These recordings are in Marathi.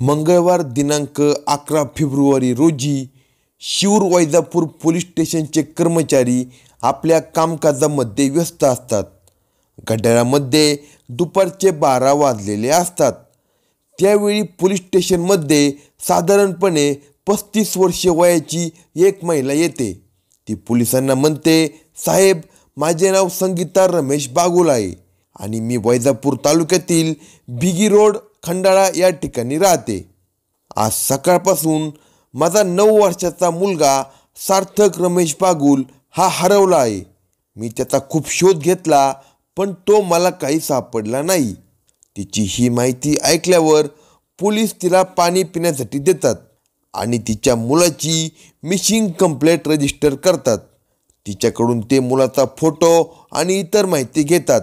मंगळवार दिनांक 11 फेब्रुवारी रोजी शिऊर वैजापूर पोलीस स्टेशनचे कर्मचारी आपल्या कामकाजामध्ये व्यस्त असतात. घड्याळामध्ये दुपारचे 12 वाजलेले असतात. त्यावेळी पोलीस स्टेशनमध्ये साधारणपणे 35 वर्षे वयाची एक महिला येते. ती पोलिसांना म्हणते, साहेब, माझे नाव संगीता रमेश बागुल आहे आणि मी वैजापूर तालुक्यातील भिगी रोड खंडाळा या ठिकाणी राहते. आज सकाळपासून माझा 9 वर्षाचा मुलगा सार्थक रमेश बागुल हा हरवला आहे. मी त्याचा खूप शोध घेतला, पण तो मला काही सापडला नाही. तिची ही माहिती ऐकल्यावर पोलीस तिला पाणी पिण्यासाठी देतात आणि तिच्या मुलाची मिसिंग कंप्लेंट रजिस्टर करतात. तिच्याकडून ते मुलाचा फोटो आणि इतर माहिती घेतात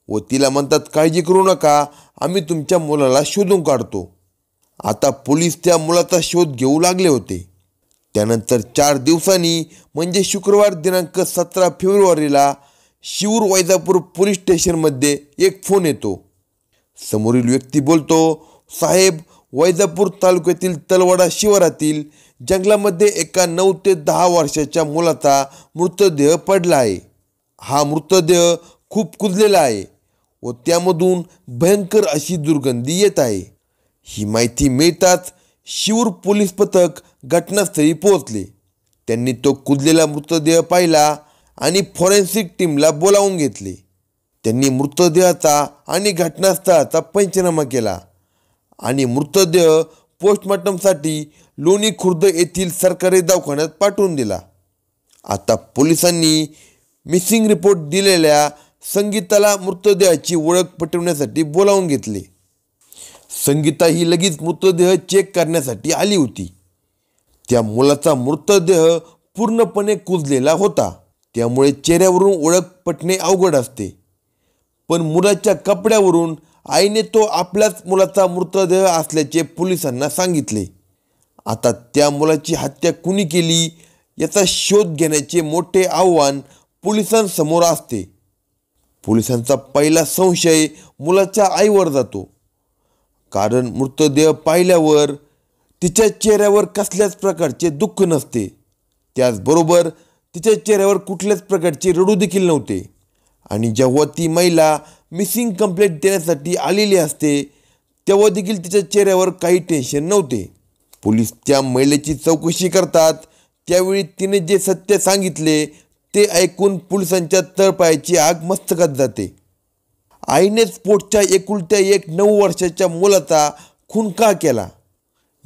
व तिला म्हणतात, काळजी करू नका, आम्ही तुमच्या मुलाला शोधून काढतो. आता पोलीस त्या मुलाचा शोध घेऊ लागले होते. त्यानंतर 4 दिवसांनी म्हणजे शुक्रवार दिनांक 17 फेब्रुवारीला शिऊर वैजापूर पोलीस स्टेशनमध्ये एक फोन येतो. समोरील व्यक्ती बोलतो, साहेब, वैजापूर तालुक्यातील तलवाडा शिवारातील जंगलामध्ये एका 9 ते 10 वर्षाच्या मुलाचा मृतदेह पडला आहे. हा मृतदेह खूप कुजलेला आहे व त्यामधून भयंकर अशी दुर्गंधी येत आहे. ही माहिती मिळताच शिऊर पोलीस पथक घटनास्थळी पोहोचले. त्यांनी तो कुजलेला मृतदेह पाहिला आणि फॉरेन्सिक टीमला बोलावून घेतले. त्यांनी मृतदेहाचा आणि घटनास्थळाचा पंचनामा केला आणि मृतदेह पोस्टमॉर्टमसाठी लोणी खुर्द येथील सरकारी दवाखान्यात पाठवून दिला. आता पोलिसांनी मिसिंग रिपोर्ट दिलेल्या संगीताला मृतदेहाची ओळख पटवण्यासाठी बोलावून घेतले. संगीता ही लगेच मृतदेह चेक करण्यासाठी आली होती. त्या मुलाचा मृतदेह पूर्णपणे कुजलेला होता, त्यामुळे चेहऱ्यावरून ओळख पटणे अवघड असते. पण मुलाच्या कपड्यावरून आईने तो आपल्याच मुलाचा मृतदेह असल्याचे पोलिसांना सांगितले. आता त्या मुलाची हत्या कुणी केली याचा शोध घेण्याचे मोठे आव्हान पोलिसांसमोर असते. पोलिसांचा पहिला संशय मुलाच्या आईवर जातो, कारण मृतदेह पाहिल्यावर तिच्या चेहऱ्यावर कसल्याच प्रकारचे दुःख नसते. त्याचबरोबर तिच्या चेहऱ्यावर कुठल्याच प्रकारचे रडू देखील नव्हते आणि जेव्हा ती महिला मिसिंग कंप्लेंट देण्यासाठी आलेली असते तेव्हा देखील तिच्या चेहऱ्यावर काही टेन्शन नव्हते. पोलीस त्या महिलेची चौकशी करतात. त्यावेळी तिने जे सत्य सांगितले ते ऐकून पोलिसांच्या तळपायाची आग मस्तकात जाते. आईनेच पोटच्या एकुलत्या एक 9 वर्षाच्या मुलाचा खून का केला?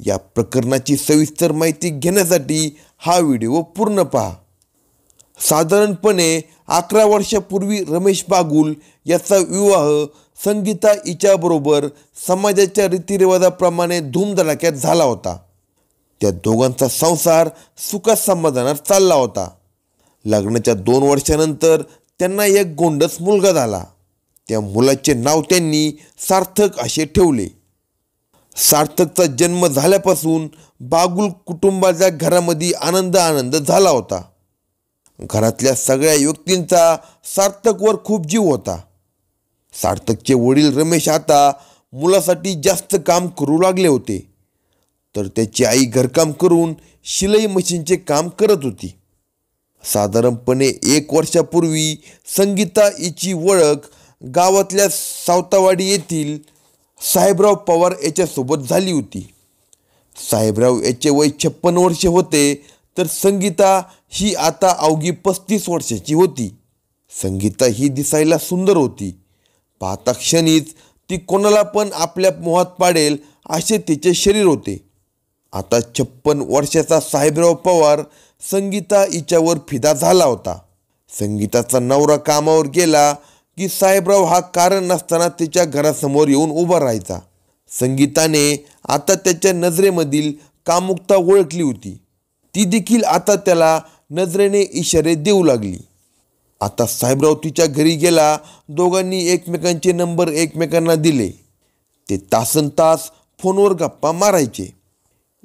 या प्रकरणाची सविस्तर माहिती घेण्यासाठी हा व्हिडिओ पूर्ण पहा. साधारणपणे 11 वर्षापूर्वी रमेश बागुल याचा विवाह संगीता हिच्याबरोबर समाजाच्या रीतिरिवाजाप्रमाणे धूमधडाक्यात झाला होता. त्या दोघांचा संसार सुखात समाधानात चालला होता. लग्नाच्या 2 वर्षानंतर त्यांना एक गोंडस मुलगा झाला. त्या मुलाचे नाव त्यांनी सार्थक असे ठेवले. सार्थकचा जन्म झाल्यापासून बागुल कुटुंबाच्या घरामध्ये आनंद झाला होता. घरातल्या सगळ्या व्यक्तींचा सार्थकवर खूप जीव होता. सार्थकचे वडील रमेश आता मुलासाठी जास्त काम करू लागले होते, तर त्याची आई घरकाम करून शिलाई मशीनचे काम करत होती. साधारणपणे 1 वर्षापूर्वी संगीता हिची ओळख गावातल्या सावतावाडी येथील साहेबराव पवार याच्यासोबत झाली होती. साहेबराव याचे वय 56 वर्षे होते, तर संगीता ही आता अवघी 35 वर्षाची होती. संगीता ही दिसायला सुंदर होती. पाहता क्षणीच ती कोणाला पण आपल्या मोहात पाडेल असे तिचे शरीर होते. आता 56 वर्षाचा साहेबराव पवार संगीता हिच्यावर फिदा झाला होता. संगीताचा नवरा कामावर गेला की साहेबराव हा कारण नसताना तिच्या घरासमोर येऊन उभा राहायचा. संगीताने आता त्याच्या नजरेमधील कामुकता ओळखली होती. ती देखील आता त्याला नजरेने इशारे देऊ लागली. आता साहेबराव तिच्या घरी गेला. दोघांनी एकमेकांचे नंबर एकमेकांना दिले. ते तासनतास फोनवर गप्पा मारायचे.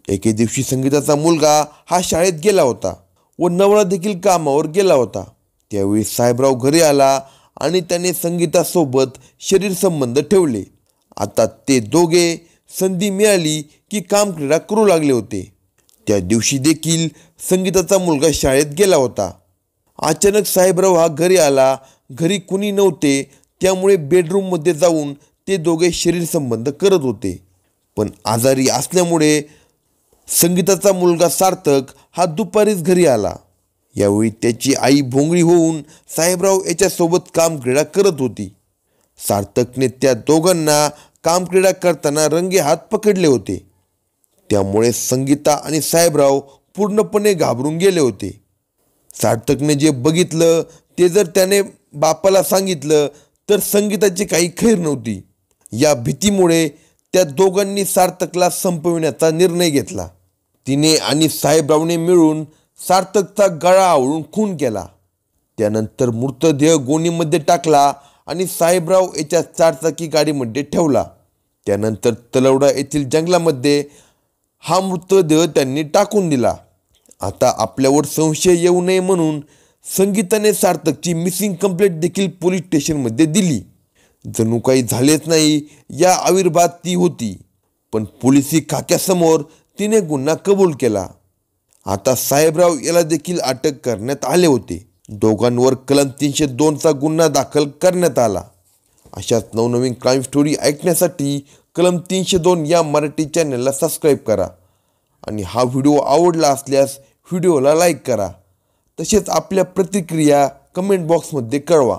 एके दिवशी संगीताचा मुलगा हा शाळेत गेला होता व नवरा देखील कामावर गेला होता. त्यावेळी साहेबराव घरी आला आणि त्याने संगीतासोबत शरीर संबंध ठेवले. आता ते दोघे संधी मिळाली की कामक्रीडा करू लागले होते. त्या दिवशी देखील संगीताचा मुलगा शाळेत गेला होता. अचानक साहेबराव हा घरी आला. घरी कुणी नव्हते, त्यामुळे बेडरूममध्ये जाऊन ते दोघे शरीर संबंध करत होते. पण आजारी असल्यामुळे संगीताचा मुलगा सार्थक हा दुपारीच घरी आला. यावेळी त्याची आई भोंगळी होऊन साहेबराव याच्यासोबत कामक्रीडा करत होती. सार्थकने त्या दोघांना कामक्रीडा करताना रंगे हात पकडले होते. त्यामुळे संगीता आणि साहेबराव पूर्णपणे घाबरून गेले होते. सार्थकने जे बघितलं ते जर त्याने बापाला सांगितलं तर संगीताची काही खैर नव्हती. या भीतीमुळे त्या दोघांनी सार्थकला संपविण्याचा निर्णय घेतला. तिने आणि साहेबरावने मिळून सार्थकचा गळा आवळून खून केला. त्यानंतर मृतदेह गोणीमध्ये टाकला आणि साहेबराव याच्या 4 चाकी गाडीमध्ये ठेवला. त्यानंतर तलवडा येथील जंगलामध्ये हा मृतदेह त्यांनी टाकून दिला. आता आपल्यावर संशय येऊ नये म्हणून संगीताने सार्थकची मिसिंग कंप्लेंट देखील पोलीस स्टेशनमध्ये दिली. जणू काही झालेच नाही या आविर्भात ती होती. पण पोलिसी खाक्यासमोर तिने गुन्हा कबूल केला. आता साहेबराव याला देखील अटक करण्यात आले होते. दोघांवर कलम 302चा गुन्हा दाखल करण्यात आला. अशाच नवनवीन क्राईम स्टोरी ऐकण्यासाठी कलम 302 या मराठी चॅनलला सबस्क्राईब करा आणि हा व्हिडिओ आवडला असल्यास व्हिडिओला लाईक करा. तसेच आपल्या प्रतिक्रिया कमेंट बॉक्समध्ये कळवा.